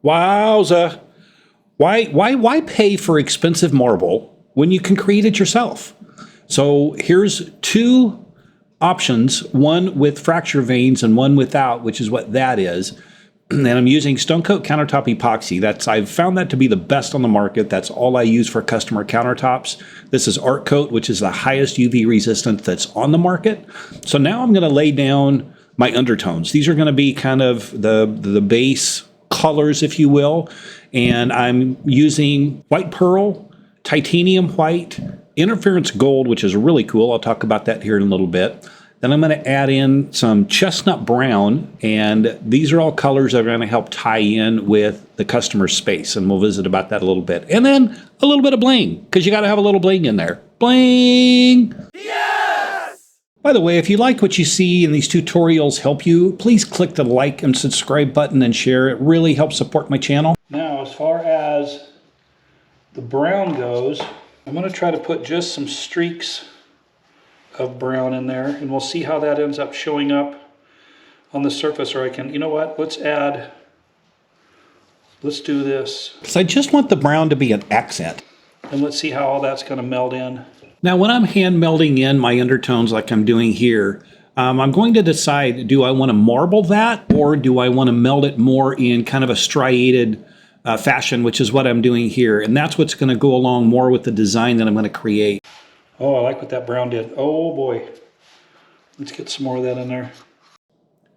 Wowza. Why pay for expensive marble when you can create it yourself? So here's two options, one with fracture veins and one without, which is what that is. And I'm using Stone Coat Countertop Epoxy. I've found that to be the best on the market. That's all I use for customer countertops. This is Art Coat, which is the highest UV resistant that's on the market. So now I'm going to lay down my undertones. These are going to be kind of the base colors, if you will. And I'm using white pearl, titanium white, interference gold, which is really cool. I'll talk about that here in a little bit. Then I'm going to add in some chestnut brown, and these are all colors that are going to help tie in with the customer's space, and we'll visit about that a little bit. And then a little bit of bling, because you got to have a little bling in there. Bling! Yes! By the way, if you like what you see and these tutorials help you, please click the like and subscribe button and share. It really helps support my channel. Now, as far as the brown goes, I'm going to try to put just some streaks of brown in there, and we'll see how that ends up showing up on the surface. Or I can, you know what, let's do this. Because I just want the brown to be an accent. And let's see how all that's going to meld in. Now, when I'm hand melding in my undertones like I'm doing here, I'm going to decide, do I want to marble that, or do I want to meld it more in kind of a striated fashion, which is what I'm doing here. And that's what's going to go along more with the design that I'm going to create. Oh, I like what that brown did. Oh boy. Let's get some more of that in there.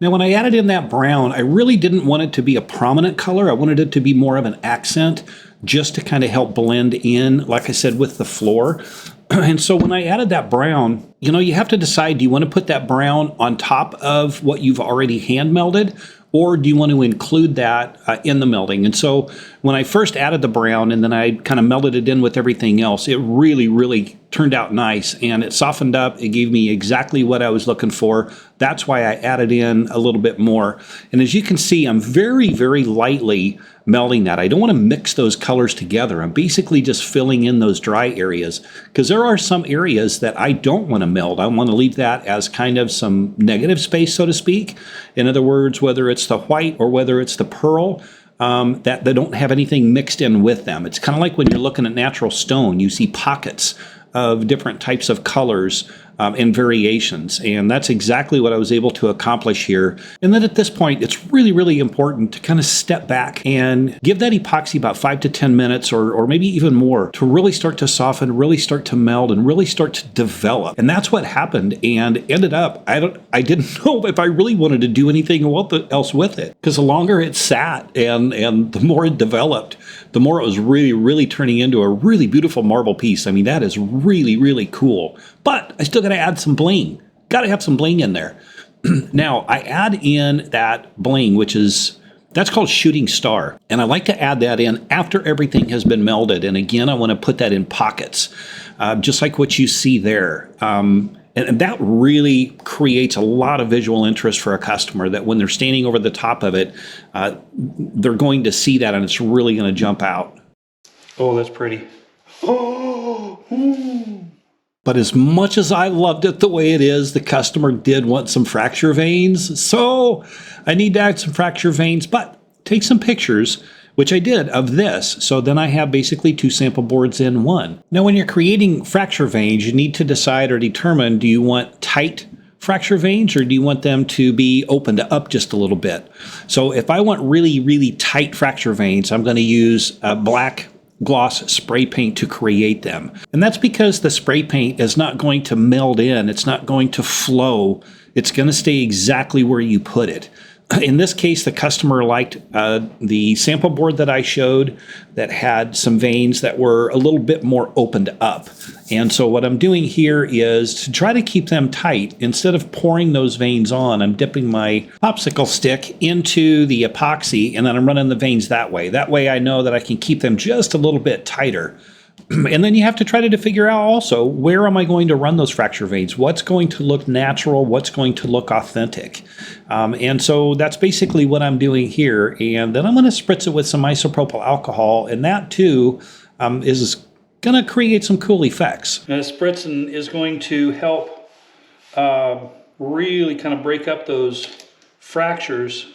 Now, when I added in that brown, I really didn't want it to be a prominent color. I wanted it to be more of an accent, just to kind of help blend in, like I said, with the floor. And so when I added that brown, you know, you have to decide, do you want to put that brown on top of what you've already hand melded, or do you want to include that in the melding? And so when I first added the brown and then I kind of melded it in with everything else, it really, really turned out nice, and it softened up. It gave me exactly what I was looking for. That's why I added in a little bit more. And as you can see, I'm very, very lightly melding that. I don't want to mix those colors together. I'm basically just filling in those dry areas, because there are some areas that I don't want to meld. I want to leave that as kind of some negative space, so to speak. In other words, whether it's the white or whether it's the pearl, that they don't have anything mixed in with them. It's kind of like when you're looking at natural stone, you see pockets of different types of colors and variations. And that's exactly what I was able to accomplish here. And then at this point, it's really, really important to kind of step back and give that epoxy about 5 to 10 minutes or maybe even more to really start to soften, really start to meld, and really start to develop. And that's what happened, and ended up, I didn't know if I really wanted to do anything else with it, because the longer it sat and the more it developed, the more it was really, really turning into a really beautiful marble piece. I mean, that is really, really cool. But I still got to add some bling. Got to have some bling in there. Now, I add in that bling, that's called shooting star. And I like to add that in after everything has been melded. And again, I want to put that in pockets, just like what you see there. And that really creates a lot of visual interest for a customer, that when they're standing over the top of it, they're going to see that, and it's really going to jump out. Oh, that's pretty. Oh. But as much as I loved it the way it is, the customer did want some fracture veins. So I need to add some fracture veins, but take some pictures, which I did, of this. So then I have basically 2 sample boards in one. Now, when you're creating fracture veins, you need to decide or determine, do you want tight fracture veins, or do you want them to be opened up just a little bit? So if I want really, really tight fracture veins, I'm going to use black gloss spray paint to create them. And that's because the spray paint is not going to meld in. It's not going to flow. It's going to stay exactly where you put it. In this case, the customer liked the sample board that I showed that had some veins that were a little bit more opened up. And so what I'm doing here is to try to keep them tight. Instead of pouring those veins on, I'm dipping my popsicle stick into the epoxy, and then I'm running the veins that way. That way I know that I can keep them just a little bit tighter. And then you have to try to figure out also, where am I going to run those fracture veins? What's going to look natural? What's going to look authentic? And so that's basically what I'm doing here. And then I'm going to spritz it with some isopropyl alcohol. And that too is going to create some cool effects. Now, spritzing is going to help really kind of break up those fractures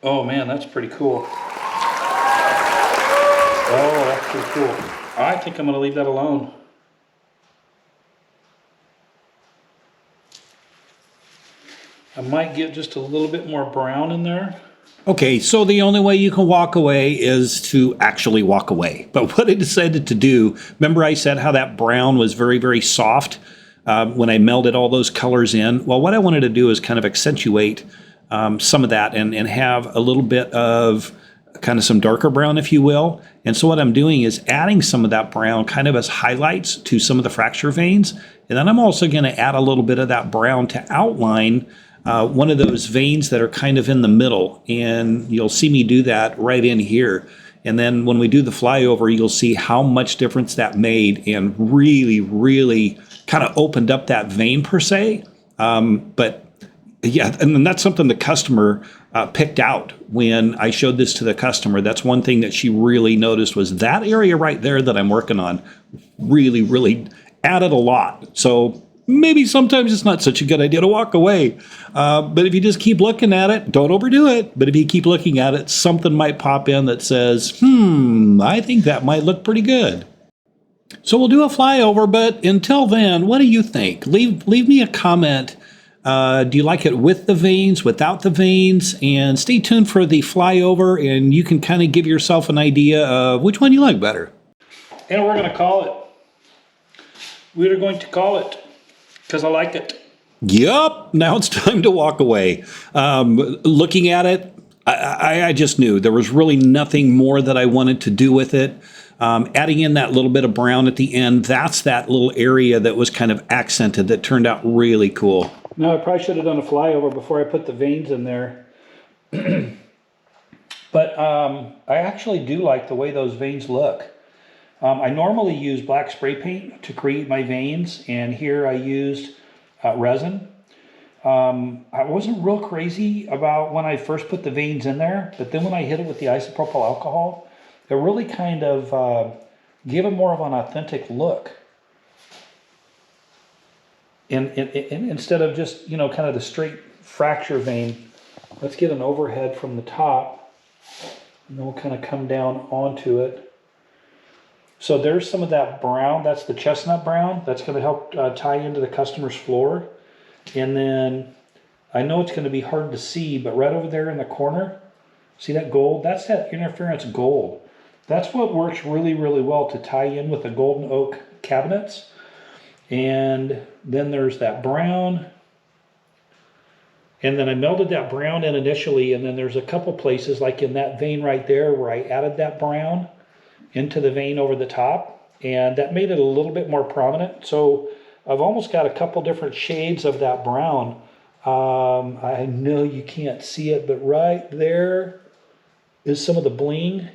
Oh man, that's pretty cool. Oh, that's pretty cool. I think I'm going to leave that alone. I might get just a little bit more brown in there. Okay, so the only way you can walk away is to actually walk away. But what I decided to do, remember I said how that brown was very, very soft when I melded all those colors in? Well, what I wanted to do is kind of accentuate some of that and have a little bit of kind of some darker brown, if you will. And so what I'm doing is adding some of that brown kind of as highlights to some of the fracture veins. And then I'm also going to add a little bit of that brown to outline one of those veins that are kind of in the middle. And you'll see me do that right in here. And then when we do the flyover, you'll see how much difference that made and really, really kind of opened up that vein per se. But yeah, and then that's something the customer picked out when I showed this to the customer. That's one thing that she really noticed was that area right there that I'm working on really, really added a lot. So maybe sometimes it's not such a good idea to walk away. But if you just keep looking at it, don't overdo it. But if you keep looking at it, something might pop in that says, I think that might look pretty good. So we'll do a flyover, but until then, what do you think? Leave me a comment. Do you like it with the veins, without the veins? And stay tuned for the flyover, and you can kind of give yourself an idea of which one you like better. And we're going to call it. We're going to call it because I like it. Yup. Now it's time to walk away. Looking at it, I just knew there was really nothing more that I wanted to do with it. Adding in that little bit of brown at the end, that's that little area that was kind of accented that turned out really cool. Now, I probably should have done a flyover before I put the veins in there. But I actually do like the way those veins look. I normally use black spray paint to create my veins, and here I used resin. I wasn't real crazy about when I first put the veins in there, but then when I hit it with the isopropyl alcohol, it really kind of gave it more of an authentic look. And instead of just, kind of the straight fracture vein, let's get an overhead from the top, and then we'll kind of come down onto it. So there's some of that brown, that's the chestnut brown, that's going to help tie into the customer's floor. And then, I know it's going to be hard to see, but right over there in the corner, see that gold? That's that interference gold. That's what works really, really well to tie in with the golden oak cabinets. And then there's that brown. And then I melded that brown in initially, and then there's a couple places like in that vein right there where I added that brown into the vein over the top, and that made it a little bit more prominent. So I've almost got a couple different shades of that brown. I know you can't see it, but right there is some of the bling.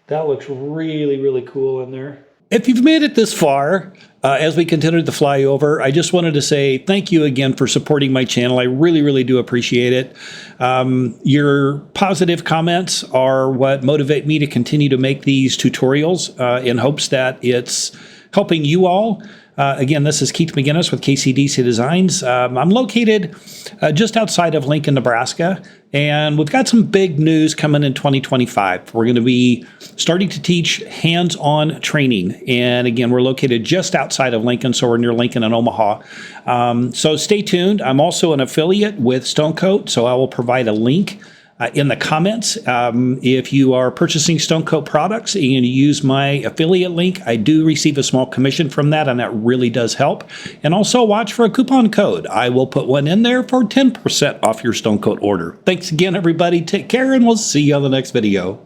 That looks really, really cool in there. If you've made it this far, as we continue the flyover, I just wanted to say thank you again for supporting my channel. I really, really do appreciate it. Your positive comments are what motivate me to continue to make these tutorials in hopes that it's helping you all. Again, this is Keith McGinnis with KCDC Designs. I'm located just outside of Lincoln, Nebraska, and we've got some big news coming in 2025. We're going to be starting to teach hands-on training, and again, we're located just outside of Lincoln, so we're near Lincoln and Omaha. So stay tuned. I'm also an affiliate with Stone Coat, so I will provide a link in the comments. If you are purchasing Stone Coat products and you use my affiliate link, I do receive a small commission from that, and that really does help. And also watch for a coupon code. I will put one in there for 10% off your Stone Coat order. Thanks again, everybody. Take care, and we'll see you on the next video.